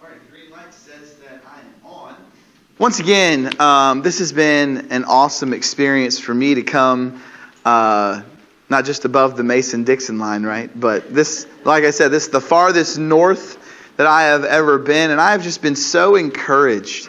All right, the green light says that I am on. Once again, this has been an awesome experience for me to come, not just above the Mason-Dixon line, right? But this, like I said, this is the farthest north that I have ever been, and I have just been so encouraged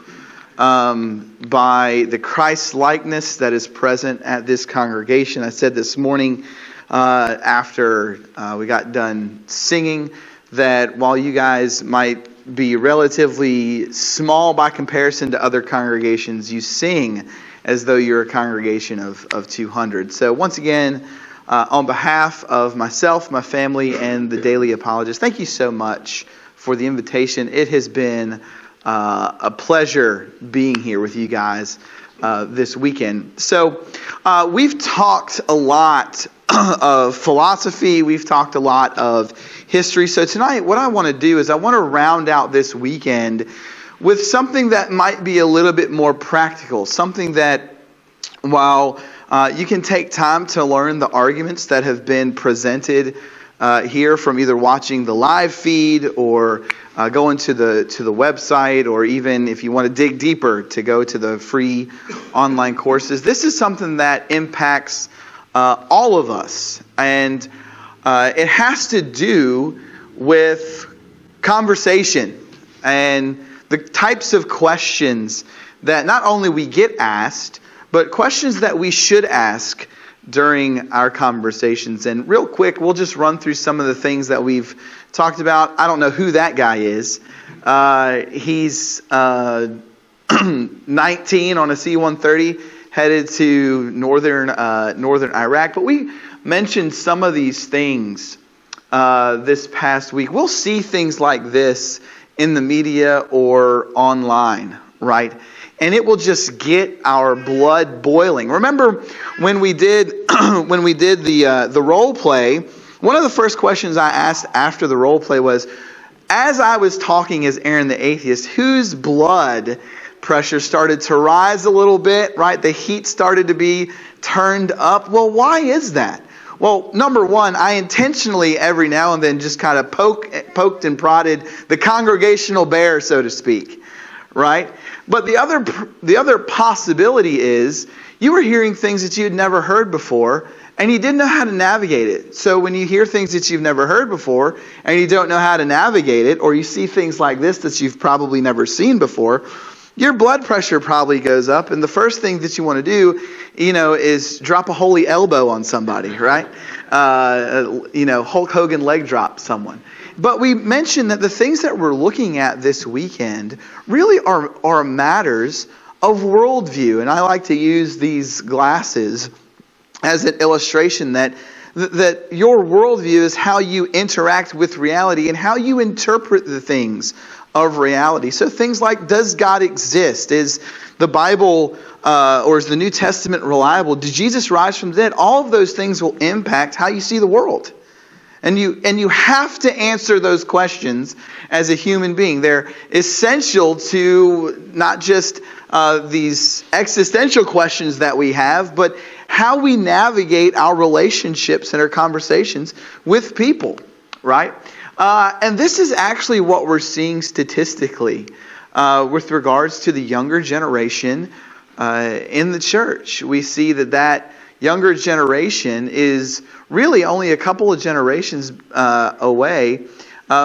by the Christ-likeness that is present at this congregation. I said this morning after we got done singing that while you guys might be relatively small by comparison to other congregations, you sing as though you're a congregation of 200. So once again, on behalf of myself, my family, and the Daily Apologist, thank you so much for the invitation. It has been a pleasure being here with you guys this weekend. So we've talked a lot of philosophy. We've talked a lot of history. So tonight, what I want to do is I want to round out this weekend with something that might be a little bit more practical. Something that, while you can take time to learn the arguments that have been presented here from either watching the live feed or going to the website, or even if you want to dig deeper to go to the free online courses. This is something that impacts all of us, and it has to do with conversation and the types of questions that not only we get asked, but questions that we should ask during our conversations. And real quick, we'll just run through some of the things that we've talked about. I don't know who that guy is. He's 19 on a C-130 headed to northern Iraq. But we mentioned some of these things this past week. We'll see things like this in the media or online, right? And it will just get our blood boiling. Remember when we did the role play, one of the first questions I asked after the role play was, as I was talking as Aaron the Atheist, whose blood pressure started to rise a little bit, right? The heat started to be turned up. Well, why is that? Well, number one, I intentionally every now and then just kind of poked and prodded the congregational bear, so to speak, right? But the other possibility is you were hearing things that you had never heard before, and you didn't know how to navigate it. So when you hear things that you've never heard before, and you don't know how to navigate it, or you see things like this that you've probably never seen before, your blood pressure probably goes up, and the first thing that you want to do, is drop a holy elbow on somebody, right? Hulk Hogan leg drop someone. But we mentioned that the things that we're looking at this weekend really are matters of worldview. And I like to use these glasses as an illustration that your worldview is how you interact with reality and how you interpret the things of reality. So things like, does God exist? Is the Bible or is the New Testament reliable? Did Jesus rise from the dead? All of those things will impact how you see the world. And you have to answer those questions as a human being. They're essential to not just these existential questions that we have, but how we navigate our relationships and our conversations with people, right? And this is actually what we're seeing statistically with regards to the younger generation in the church. We see that younger generation is really only a couple of generations away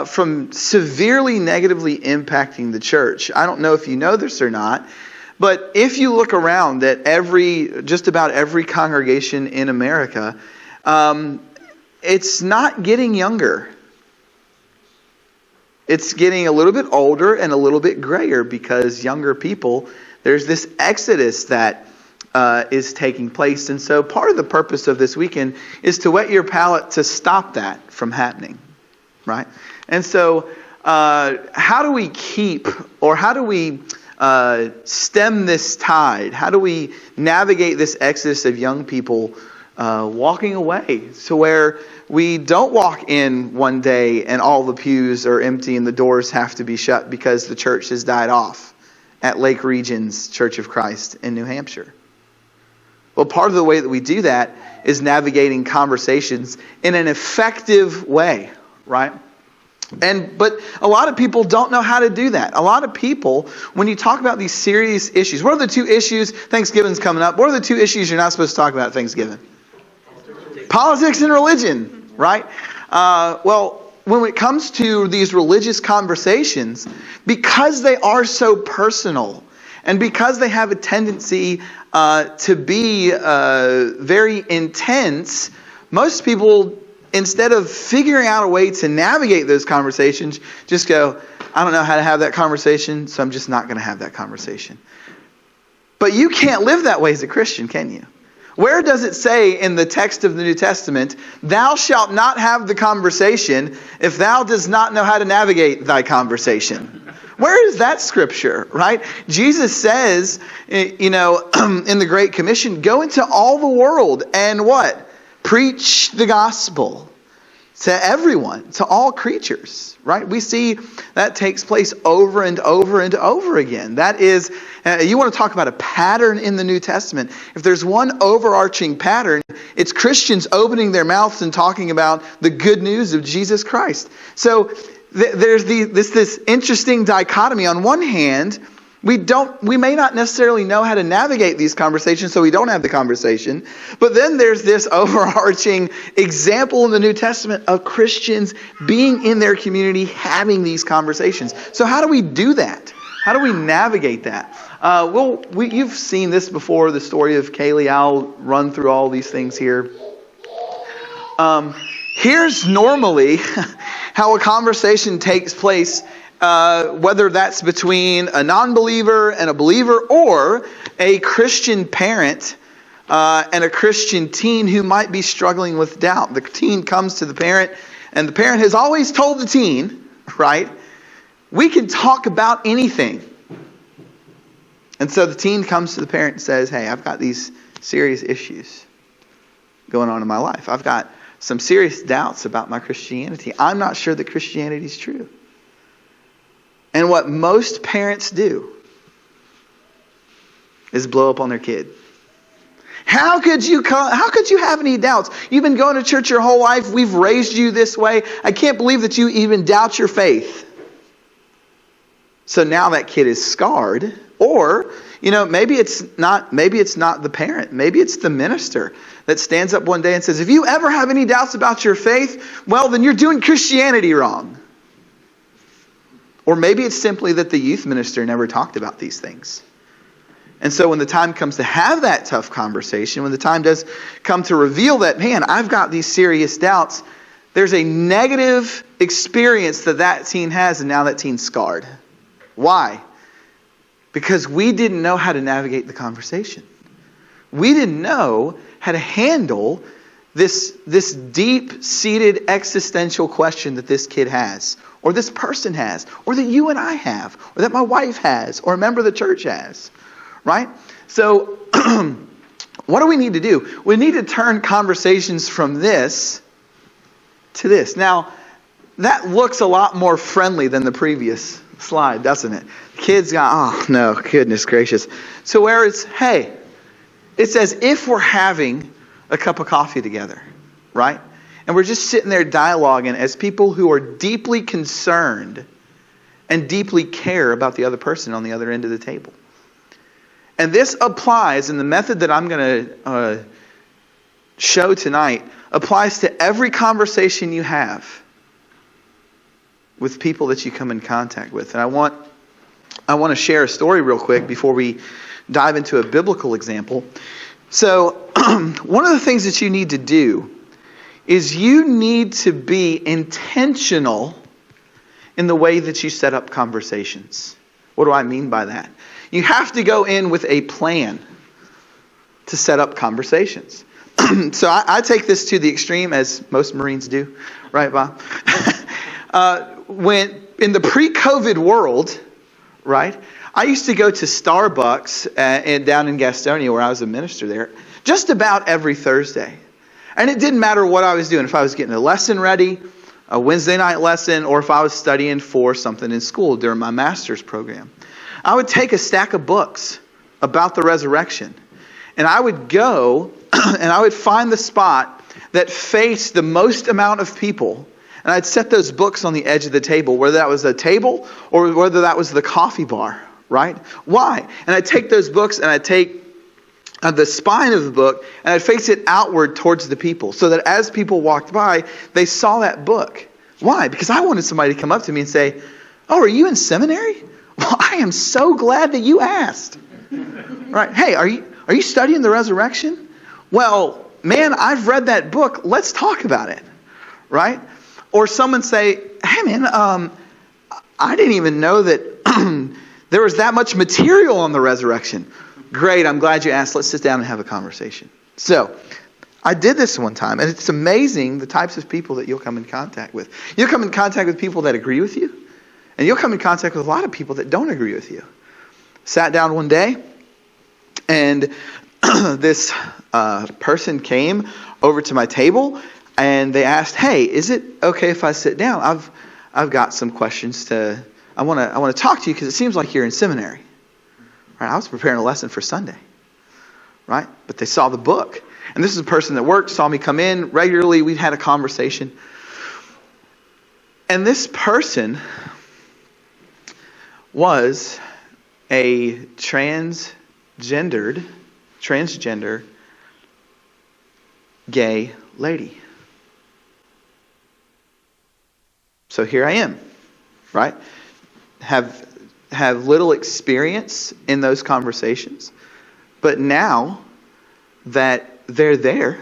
from severely negatively impacting the church. I don't know if you know this or not, but if you look around at just about every congregation in America, it's not getting younger. It's getting a little bit older and a little bit grayer because younger people, there's this exodus that is taking place. And so part of the purpose of this weekend is to whet your palate to stop that from happening, right? And so how do we stem this tide? How do we navigate this exodus of young people walking away to where we don't walk in one day and all the pews are empty and the doors have to be shut because the church has died off at Lake Regions Church of Christ in New Hampshire? Well, part of the way that we do that is navigating conversations in an effective way, right? But a lot of people don't know how to do that. A lot of people, when you talk about these serious issues, what are the two issues? Thanksgiving's coming up. What are the two issues you're not supposed to talk about at Thanksgiving? Politics and religion, right? When it comes to these religious conversations, because they are so personal, and because they have a tendency to be very intense, most people, instead of figuring out a way to navigate those conversations, just go, I don't know how to have that conversation, so I'm just not going to have that conversation. But you can't live that way as a Christian, can you? Where does it say in the text of the New Testament, thou shalt not have the conversation if thou does not know how to navigate thy conversation? Where is that scripture, right? Jesus says, in the Great Commission, go into all the world and what? Preach the gospel to everyone, to all creatures, right? We see that takes place over and over and over again. That is, you want to talk about a pattern in the New Testament. If there's one overarching pattern, it's Christians opening their mouths and talking about the good news of Jesus Christ. So there's this interesting dichotomy. On one hand, we may not necessarily know how to navigate these conversations, so we don't have the conversation. But then there's this overarching example in the New Testament of Christians being in their community having these conversations. So how do we do that? How do we navigate that? You've seen this before, the story of Kaylee. I'll run through all these things here. Here's normally how a conversation takes place, whether that's between a non-believer and a believer, or a Christian parent and a Christian teen who might be struggling with doubt. The teen comes to the parent, and the parent has always told the teen, right, we can talk about anything. And so the teen comes to the parent and says, hey, I've got these serious issues going on in my life. I've got some serious doubts about my Christianity. I'm not sure that Christianity is true. And what most parents do is blow up on their kid. How could you have any doubts? You've been going to church your whole life. We've raised you this way. I can't believe that you even doubt your faith. So now that kid is scarred. Or, maybe it's not the parent. Maybe it's the minister that stands up one day and says, if you ever have any doubts about your faith, well, then you're doing Christianity wrong. Or maybe it's simply that the youth minister never talked about these things. And so when the time comes to have that tough conversation, when the time does come to reveal that, man, I've got these serious doubts, there's a negative experience that teen has, and now that teen's scarred. Why? Because we didn't know how to navigate the conversation. We didn't know how to handle this deep-seated existential question that this kid has, or this person has, or that you and I have, or that my wife has, or a member of the church has, right? So what do we need to do? We need to turn conversations from this to this. Now, that looks a lot more friendly than the previous slide, doesn't it? Kids got, oh no, goodness gracious. So where it's, hey, it's as if we're having a cup of coffee together, right? And we're just sitting there dialoguing as people who are deeply concerned and deeply care about the other person on the other end of the table. And this applies, and the method that I'm going to show tonight applies to every conversation you have with people that you come in contact with. And I want to share a story real quick before we dive into a biblical example. So one of the things that you need to do is you need to be intentional in the way that you set up conversations. What do I mean by that? You have to go in with a plan to set up conversations. So I take this to the extreme, as most Marines do. Right, Bob? When in the pre-COVID world, right, I used to go to Starbucks down in Gastonia, where I was a minister there, just about every Thursday. And it didn't matter what I was doing. If I was getting a lesson ready, a Wednesday night lesson, or if I was studying for something in school during my master's program. I would take a stack of books about the resurrection. And I would go and I would find the spot that faced the most amount of people. And And I'd set those books on the edge of the table, whether that was a table or whether that was the coffee bar, right? Why? And I'd take those books and I'd take the spine of the book and I'd face it outward towards the people so that as people walked by, they saw that book. Why? Because I wanted somebody to come up to me and say, "Oh, are you in seminary? Well, I am so glad that you asked." Right? "Hey, are you studying the resurrection? Well, man, I've read that book. Let's talk about it." Right? Or someone say, "Hey, man, I didn't even know that there was that much material on the resurrection." "Great, I'm glad you asked. Let's sit down and have a conversation." So, I did this one time, and it's amazing the types of people that you'll come in contact with. You'll come in contact with people that agree with you, and you'll come in contact with a lot of people that don't agree with you. Sat down one day, and this person came over to my table, and they asked, "Hey, is it okay if I sit down? I've got some questions I want to talk to you because it seems like you're in seminary." Right? I was preparing a lesson for Sunday. Right? But they saw the book. And this is a person that worked, saw me come in regularly. We'd had a conversation. And this person was a transgender gay lady. So here I am, right? Have little experience in those conversations. But now that they're there,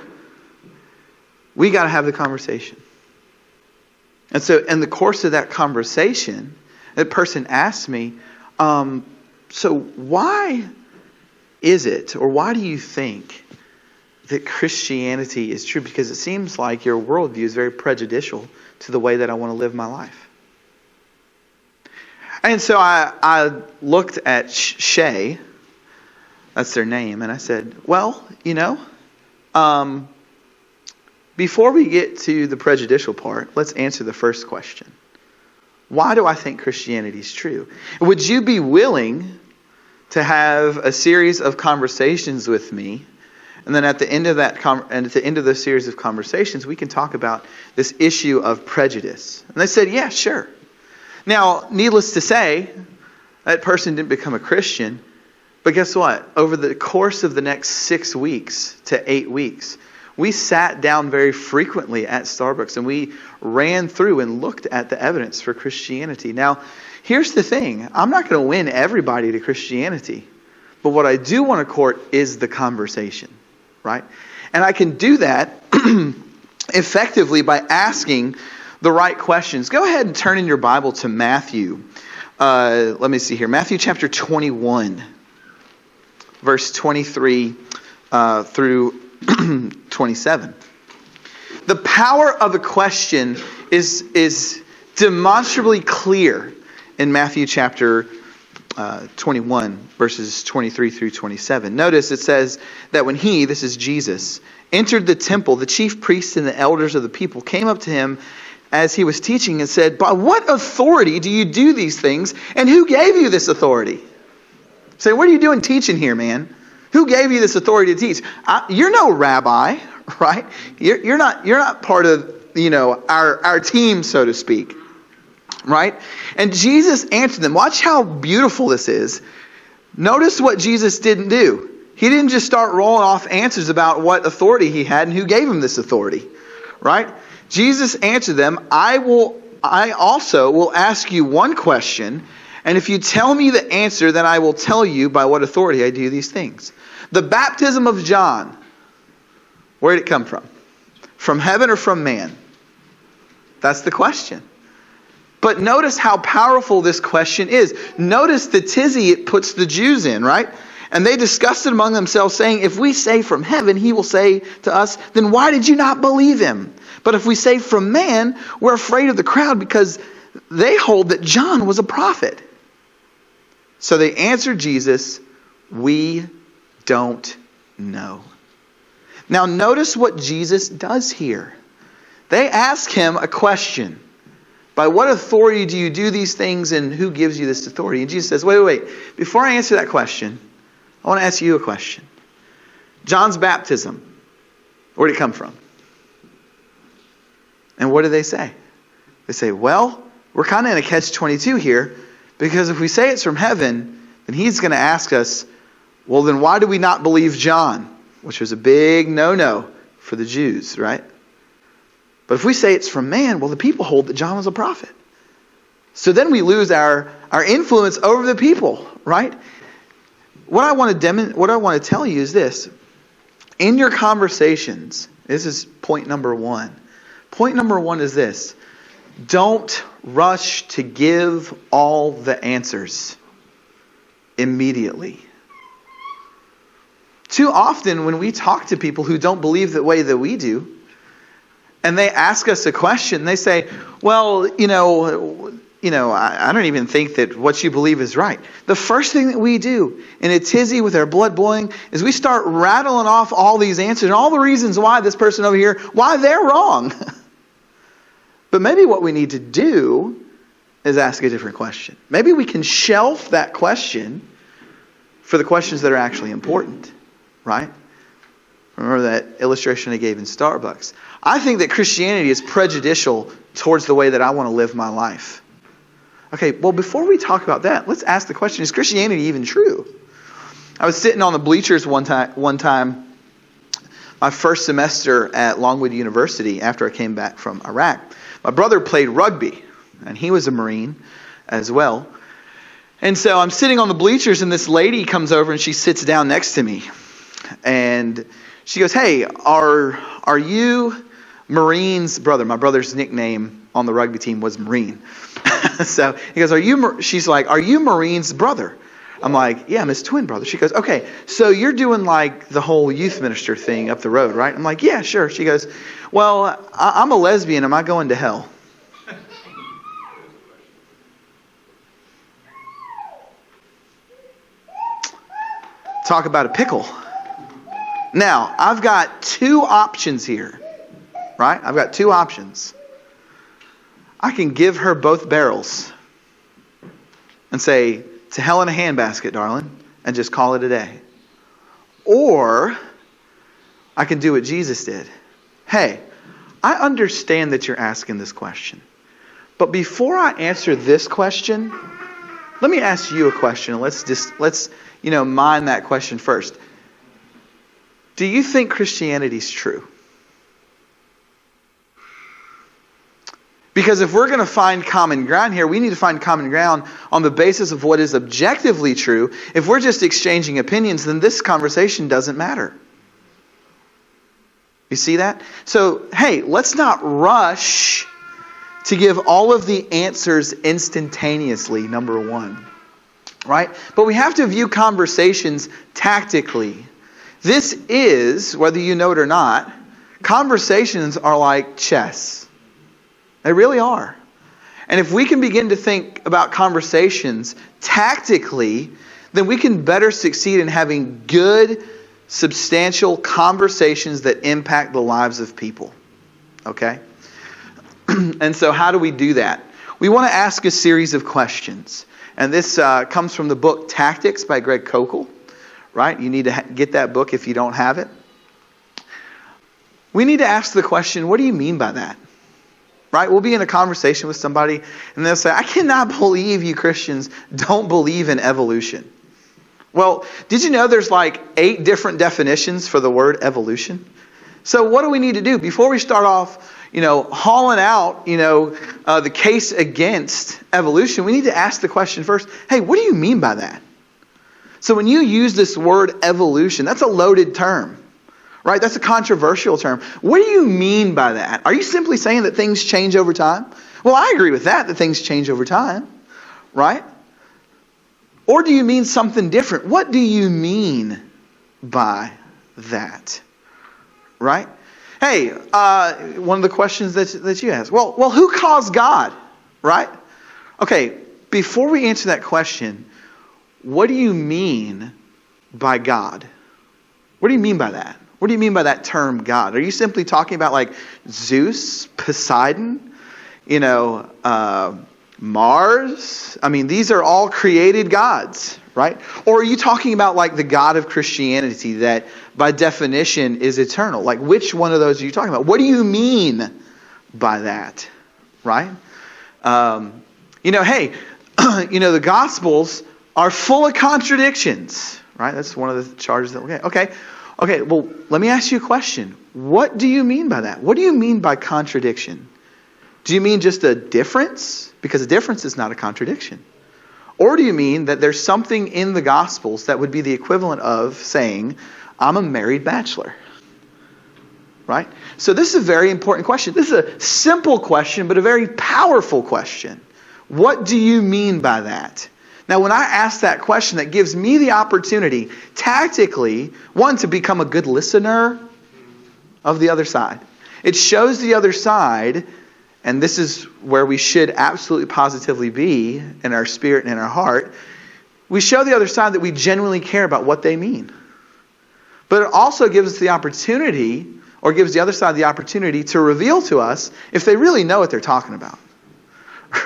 we got to have the conversation. And so in the course of that conversation, that person asked me, "So why is it, or why do you think that Christianity is true? Because it seems like your worldview is very prejudicial to the way that I want to live my life." And so I looked at Shay, that's their name, and I said, "Well, before we get to the prejudicial part, let's answer the first question. Why do I think Christianity is true? Would you be willing to have a series of conversations with me? And then at the end of the series of conversations, we can talk about this issue of prejudice." And they said, "Yeah, sure." Now, needless to say, that person didn't become a Christian. But guess what? Over the course of the next 6 weeks to 8 weeks, we sat down very frequently at Starbucks and we ran through and looked at the evidence for Christianity. Now, here's the thing. I'm not going to win everybody to Christianity. But what I do want to court is the conversation. Right? And I can do that effectively by asking the right questions. Go ahead and turn in your Bible to Matthew. Let me see here. Matthew chapter 21, verse 23 through 27. The power of a question is demonstrably clear in Matthew chapter 21, verses 23 through 27. Notice it says that when he, this is Jesus, entered the temple, the chief priests and the elders of the people came up to him as he was teaching and said, "By what authority do you do these things? And who gave you this authority?" Say, "What are you doing teaching here, man? Who gave you this authority to teach?" You're no rabbi, right? You're not part of our team, so to speak. Right? And Jesus answered them. Watch how beautiful this is. Notice what Jesus didn't do. He didn't just start rolling off answers about what authority he had and who gave him this authority. Right? Jesus answered them, I also will ask you one question, and if you tell me the answer, then I will tell you by what authority I do these things. The baptism of John, where did it come from? From heaven or from man? That's the question. But notice how powerful this question is. Notice the tizzy it puts the Jews in, right? And they discussed it among themselves, saying, "If we say from heaven, he will say to us, then why did you not believe him? But if we say from man, we're afraid of the crowd because they hold that John was a prophet." So they answered Jesus, "We don't know." Now notice what Jesus does here. They ask him a question. By what authority do you do these things, and who gives you this authority? And Jesus says, wait. Before I answer that question, I want to ask you a question. John's baptism, where did it come from? And what did they say? They say, well, we're kind of in a catch-22 here, because if we say it's from heaven, then he's going to ask us, well, then why do we not believe John? Which was a big no-no for the Jews, right? But if we say it's from man, well, the people hold that John was a prophet. So then we lose our influence over the people, right? What I want to tell you is this. In your conversations, this is point number one. Point number one is this. Don't rush to give all the answers immediately. Too often when we talk to people who don't believe the way that we do, and they ask us a question, they say, well, I don't even think that what you believe is right. The first thing that we do in a tizzy with our blood boiling is we start rattling off all these answers and all the reasons why this person over here, why they're wrong. But maybe what we need to do is ask a different question. Maybe we can shelf that question for the questions that are actually important, right? Remember that illustration I gave in Starbucks. I think that Christianity is prejudicial towards the way that I want to live my life. Okay, well, before we talk about that, let's ask the question, is Christianity even true? I was sitting on the bleachers one time, my first semester at Longwood University after I came back from Iraq. My brother played rugby, and he was a Marine as well. And so I'm sitting on the bleachers, and this lady comes over, and she sits down next to me. And she goes, hey, are you Marine's brother? My brother's nickname on the rugby team was Marine. So he goes, she's like, are you Marine's brother? I'm like, yeah, I'm his twin brother. She goes, okay, so you're doing like the whole youth minister thing up the road, right? I'm like, yeah, sure. She goes, well, I'm a lesbian. Am I going to hell? Talk about a pickle. Now, I've got two options here, right? I've got two options. I can give her both barrels and say, to hell in a handbasket, darling, and just call it a day. Or I can do what Jesus did. Hey, I understand that you're asking this question. But before I answer this question, let me ask you a question. Let's mine that question first. Do you think Christianity is true? Because if we're going to find common ground here, we need to find common ground on the basis of what is objectively true. If we're just exchanging opinions, then this conversation doesn't matter. You see that? So, hey, let's not rush to give all of the answers instantaneously, number one. Right? But we have to view conversations tactically. This is, whether you know it or not, conversations are like chess. They really are. And if we can begin to think about conversations tactically, then we can better succeed in having good, substantial conversations that impact the lives of people. Okay? And so how do we do that? We want to ask a series of questions. And this comes from the book Tactics by Greg Koukl. Right? You need to get that book if you don't have it. We need to ask the question, what do you mean by that? Right? We'll be in a conversation with somebody and they'll say, I cannot believe you Christians don't believe in evolution. Well, did you know there's like 8 different definitions for the word evolution? So what do we need to do? Before we start off, hauling out, the case against evolution, we need to ask the question first, hey, what do you mean by that? So when you use this word evolution, that's a loaded term. Right? That's a controversial term. What do you mean by that? Are you simply saying that things change over time? Well, I agree with that things change over time. Right? Or do you mean something different? What do you mean by that? Right? Hey, one of the questions that you asked. Well, who caused God? Right? Okay, before we answer that question, what do you mean by God? What do you mean by that? What do you mean by that term God? Are you simply talking about like Zeus, Poseidon, Mars? I mean, these are all created gods, right? Or are you talking about like the God of Christianity that by definition is eternal? Like which one of those are you talking about? What do you mean by that, right? Hey, the Gospels are full of contradictions, right? That's one of the charges that we'll get. Okay, well, let me ask you a question. What do you mean by that? What do you mean by contradiction? Do you mean just a difference? Because a difference is not a contradiction. Or do you mean that there's something in the Gospels that would be the equivalent of saying, I'm a married bachelor? Right? So this is a very important question. This is a simple question, but a very powerful question. What do you mean by that? Now, when I ask that question, that gives me the opportunity, tactically, one, to become a good listener of the other side. It shows the other side, and this is where we should absolutely positively be in our spirit and in our heart. We show the other side that we genuinely care about what they mean. But it also gives us the opportunity, or gives the other side the opportunity to reveal to us if they really know what they're talking about.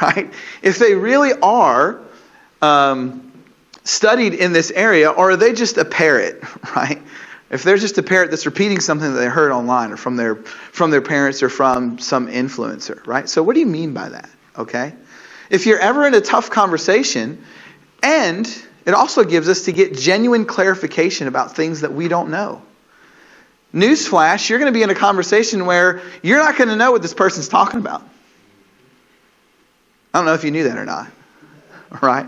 Right? If they really are studied in this area, or are they just a parrot, right? If they're just a parrot that's repeating something that they heard online or from their parents or from some influencer, right? So what do you mean by that? Okay? If you're ever in a tough conversation, and it also gives us to get genuine clarification about things that we don't know. Newsflash, you're going to be in a conversation where you're not going to know what this person's talking about. I don't know if you knew that or not. Right?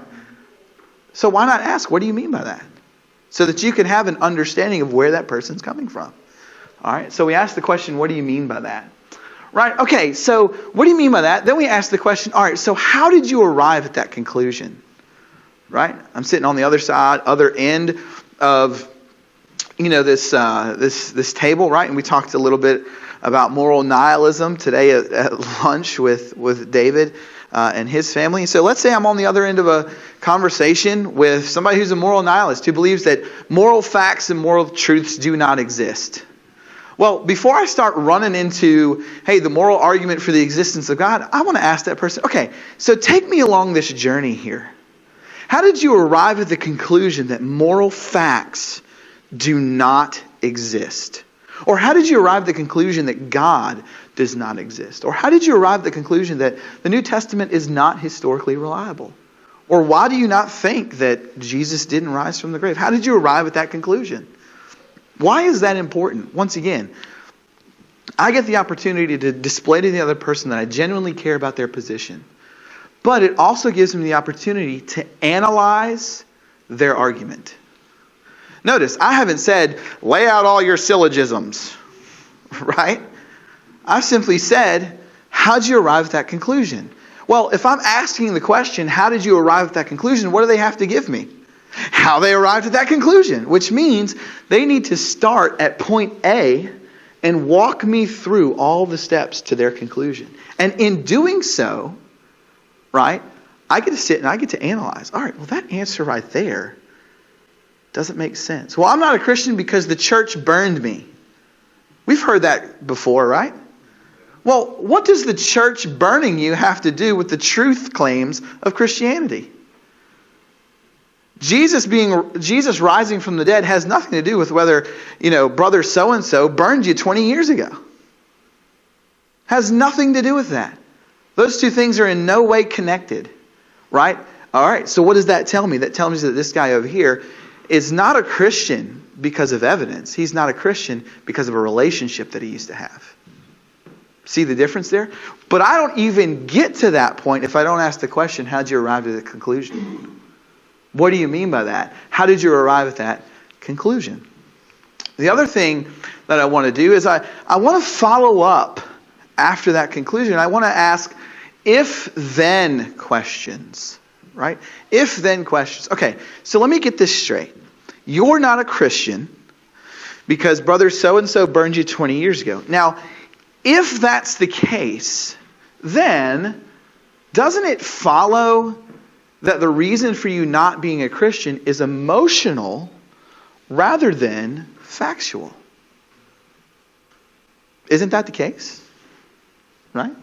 So why not ask, what do you mean by that? So that you can have an understanding of where that person's coming from. All right? So we ask the question, what do you mean by that? Right? Okay, so what do you mean by that? Then we ask the question, all right, so how did you arrive at that conclusion? Right? I'm sitting on the other end of this table, right? And we talked a little bit about moral nihilism today at lunch with David and his family. So let's say I'm on the other end of a conversation with somebody who's a moral nihilist, who believes that moral facts and moral truths do not exist. Well, before I start running into, the moral argument for the existence of God, I want to ask that person, okay, so take me along this journey here. How did you arrive at the conclusion that moral facts do not exist? Or how did you arrive at the conclusion that God does not exist? Or how did you arrive at the conclusion that the New Testament is not historically reliable? Or why do you not think that Jesus didn't rise from the grave? How did you arrive at that conclusion? Why is that important? Once again, I get the opportunity to display to the other person that I genuinely care about their position. But it also gives me the opportunity to analyze their argument. Notice, I haven't said, lay out all your syllogisms, right? I've simply said, how'd you arrive at that conclusion? Well, if I'm asking the question, how did you arrive at that conclusion? What do they have to give me? How they arrived at that conclusion, which means they need to start at point A and walk me through all the steps to their conclusion. And in doing so, right, I get to sit and I get to analyze. All right, well, that answer right there doesn't make sense. Well, I'm not a Christian because the church burned me. We've heard that before, right? Well, what does the church burning you have to do with the truth claims of Christianity? Jesus rising from the dead has nothing to do with whether, brother so-and-so burned you 20 years ago. Has nothing to do with that. Those two things are in no way connected, right? All right, so what does that tell me? That tells me that this guy over here is not a Christian because of evidence. He's not a Christian because of a relationship that he used to have. See the difference there? But I don't even get to that point if I don't ask the question, how'd you arrive at the conclusion? What do you mean by that? How did you arrive at that conclusion? The other thing that I want to do is I want to follow up after that conclusion. I want to ask if-then questions, right? If-then questions. Okay, so let me get this straight. You're not a Christian because brother so-and-so burned you 20 years ago. Now, if that's the case, then doesn't it follow that the reason for you not being a Christian is emotional rather than factual? Isn't that the case? Right?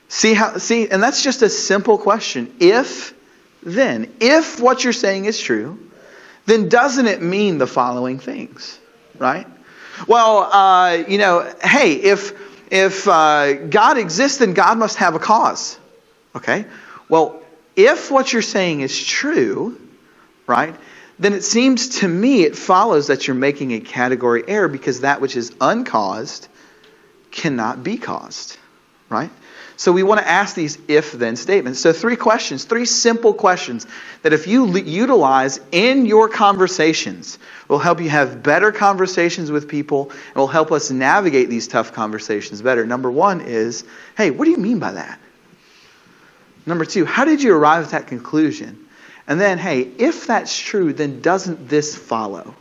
See, and that's just a simple question. If what you're saying is true, then doesn't it mean the following things? Right? Well, hey, if God exists, then God must have a cause. Okay? Well, if what you're saying is true, right, then it seems to me it follows that you're making a category error, because that which is uncaused cannot be caused, right? So we want to ask these if-then statements. So 3 questions, 3 simple questions that if you utilize in your conversations will help you have better conversations with people and will help us navigate these tough conversations better. Number 1 is, hey, what do you mean by that? Number 2, how did you arrive at that conclusion? And then, hey, if that's true, then doesn't this follow?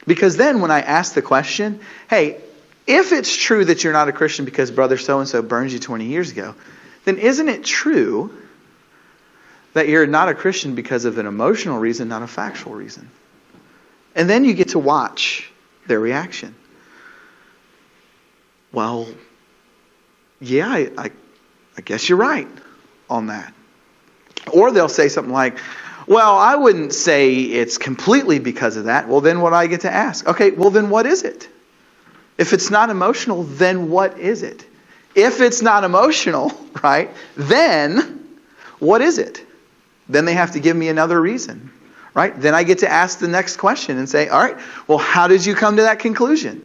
Because then when I ask the question, hey, if it's true that you're not a Christian because brother so-and-so burned you 20 years ago, then isn't it true that you're not a Christian because of an emotional reason, not a factual reason? And then you get to watch their reaction. Well, yeah, I guess you're right on that. Or they'll say something like, well, I wouldn't say it's completely because of that. Well, then what do I get to ask? Okay, well, then what is it? If it's not emotional, then what is it? If it's not emotional, right, then what is it? Then they have to give me another reason, right? Then I get to ask the next question and say, all right, well, how did you come to that conclusion?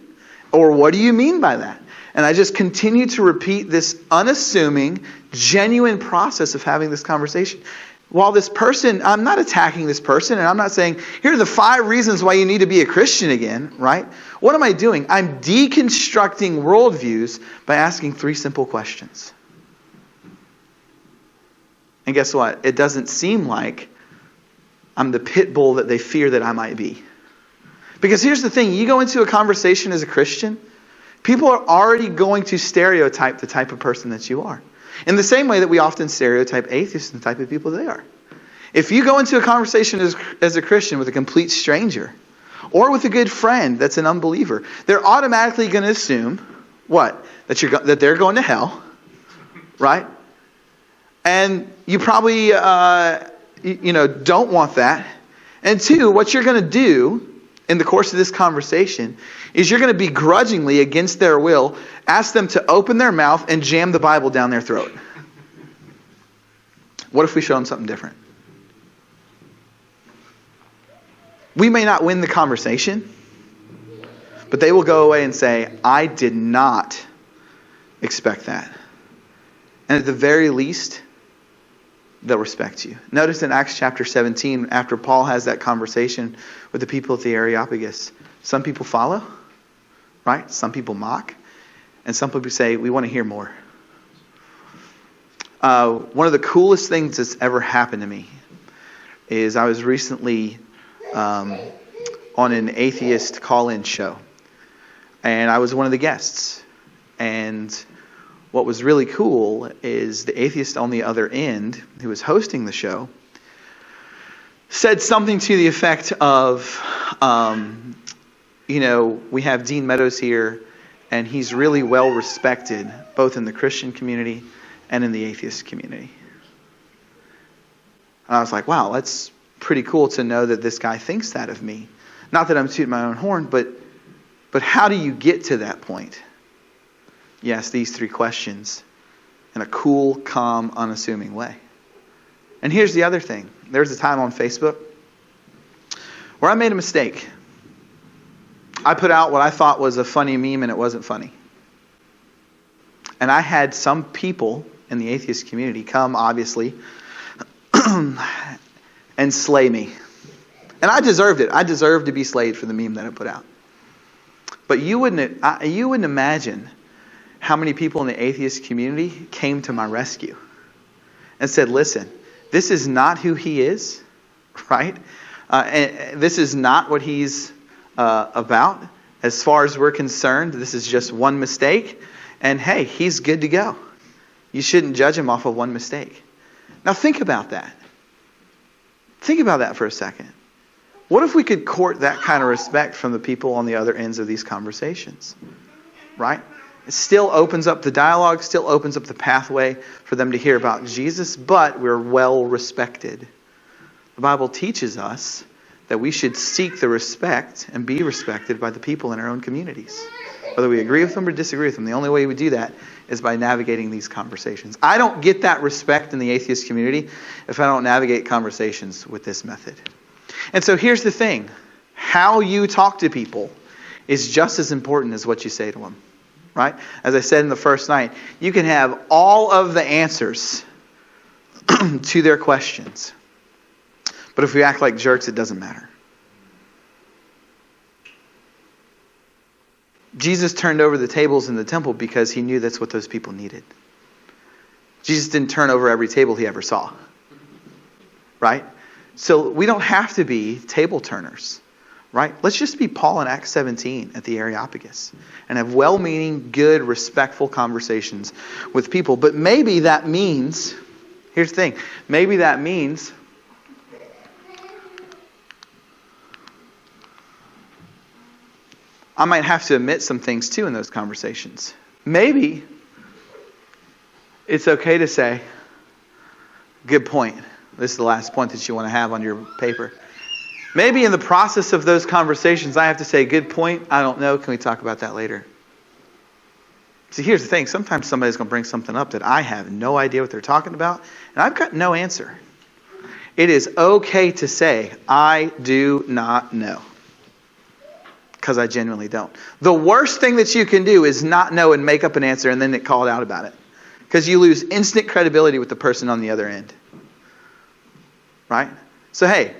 Or what do you mean by that? And I just continue to repeat this unassuming, genuine process of having this conversation. While this person, I'm not attacking this person, and I'm not saying, here are the 5 reasons why you need to be a Christian again, right? What am I doing? I'm deconstructing worldviews by asking 3 simple questions. And guess what? It doesn't seem like I'm the pit bull that they fear that I might be. Because here's the thing, you go into a conversation as a Christian, people are already going to stereotype the type of person that you are. In the same way that we often stereotype atheists and the type of people they are. If you go into a conversation as a Christian with a complete stranger, or with a good friend that's an unbeliever, they're automatically going to assume, what? That they're going to hell, right? And you probably don't want that. And 2, what you're going to do in the course of this conversation is you're going to begrudgingly, against their will, ask them to open their mouth and jam the Bible down their throat. What if we show them something different? We may not win the conversation, but they will go away and say, I did not expect that. And at the very least, they'll respect you. Notice in Acts chapter 17, after Paul has that conversation with the people at the Areopagus, some people follow, right? Some people mock. And some people say, we want to hear more. One of the coolest things that's ever happened to me is I was recently on an atheist call-in show. And I was one of the guests. And what was really cool is the atheist on the other end, who was hosting the show, said something to the effect of, we have Dean Meadows here, and he's really well respected, both in the Christian community and in the atheist community. And I was like, wow, that's pretty cool to know that this guy thinks that of me. Not that I'm tooting my own horn, but how do you get to that point? You ask these 3 questions in a cool, calm, unassuming way. And here's the other thing. There was a time on Facebook where I made a mistake. I put out what I thought was a funny meme, and it wasn't funny. And I had some people in the atheist community come, obviously, and slay me. And I deserved it. I deserved to be slayed for the meme that I put out. But you wouldn't imagine how many people in the atheist community came to my rescue and said, listen, this is not who he is, right? And this is not what he's about. As far as we're concerned, this is just one mistake. And hey, he's good to go. You shouldn't judge him off of one mistake. Now think about that. Think about that for a second. What if we could court that kind of respect from the people on the other ends of these conversations? Right? It still opens up the dialogue, still opens up the pathway for them to hear about Jesus, but we're well respected. The Bible teaches us that we should seek the respect and be respected by the people in our own communities. Whether we agree with them or disagree with them, the only way we do that is by navigating these conversations. I don't get that respect in the atheist community if I don't navigate conversations with this method. And so here's the thing. How you talk to people is just as important as what you say to them. Right? As I said in the first night, you can have all of the answers to their questions. But if we act like jerks, it doesn't matter. Jesus turned over the tables in the temple because he knew that's what those people needed. Jesus didn't turn over every table he ever saw. Right? So we don't have to be table turners. Right? Let's just be Paul in Acts 17 at the Areopagus and have well-meaning, good, respectful conversations with people. But maybe that means, here's the thing, maybe that means I might have to admit some things too in those conversations. Maybe it's okay to say, good point. This is the last point that you want to have on your paper. Maybe in the process of those conversations, I have to say, good point, I don't know, can we talk about that later? See, here's the thing. Sometimes somebody's going to bring something up that I have no idea what they're talking about, and I've got no answer. It is okay to say, I do not know. Because I genuinely don't. The worst thing that you can do is not know and make up an answer and then get called out about it. Because you lose instant credibility with the person on the other end. Right? So hey,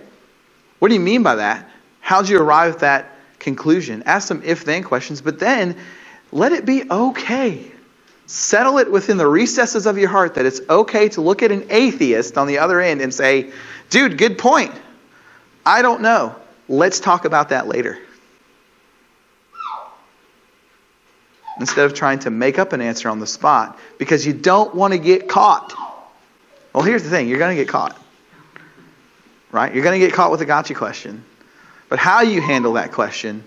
what do you mean by that? How'd you arrive at that conclusion? Ask some if-then questions, but then let it be okay. Settle it within the recesses of your heart that it's okay to look at an atheist on the other end and say, dude, good point. I don't know. Let's talk about that later. Instead of trying to make up an answer on the spot because you don't want to get caught. Well, here's the thing. You're going to get caught. Right? You're going to get caught with a gotcha question. But how you handle that question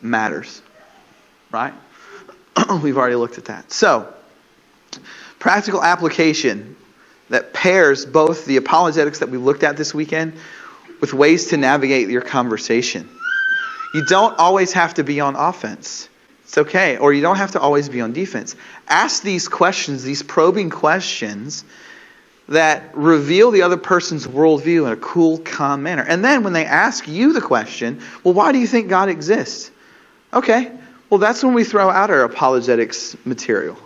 matters. Right? We've already looked at that. So, practical application that pairs both the apologetics that we looked at this weekend with ways to navigate your conversation. You don't always have to be on offense. It's okay. Or you don't have to always be on defense. Ask these questions, these probing questions that reveal the other person's worldview in a cool, calm manner. And then when they ask you the question, well, why do you think God exists? Okay, well, that's when we throw out our apologetics material,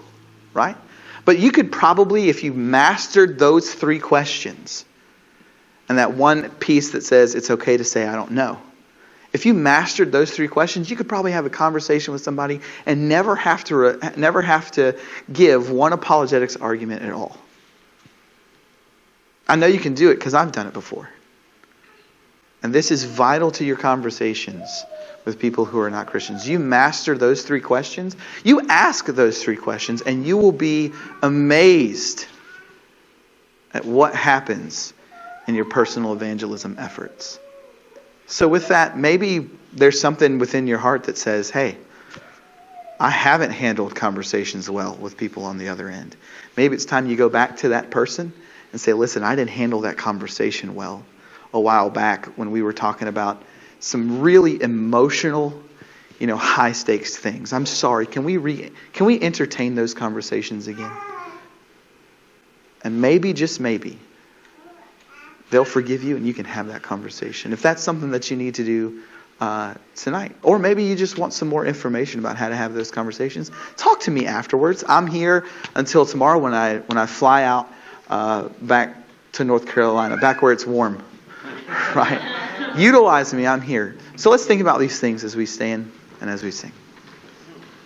right? But you could probably, if you mastered those three questions, and that one piece that says it's okay to say I don't know, if you mastered those three questions, you could probably have a conversation with somebody and never have to give one apologetics argument at all. I know you can do it because I've done it before. And this is vital to your conversations with people who are not Christians. You master those three questions. You ask those three questions and you will be amazed at what happens in your personal evangelism efforts. So with that, maybe there's something within your heart that says, hey, I haven't handled conversations well with people on the other end. Maybe it's time you go back to that person and say, listen, I didn't handle that conversation well a while back when we were talking about some really emotional, high stakes things. I'm sorry. Can we entertain those conversations again? And maybe, just maybe, they'll forgive you and you can have that conversation. If that's something that you need to do tonight. Or maybe you just want some more information about how to have those conversations. Talk to me afterwards. I'm here until tomorrow when I fly out back to North Carolina, back where it's warm. Right? Utilize me. I'm here. So let's think about these things as we stand and as we sing.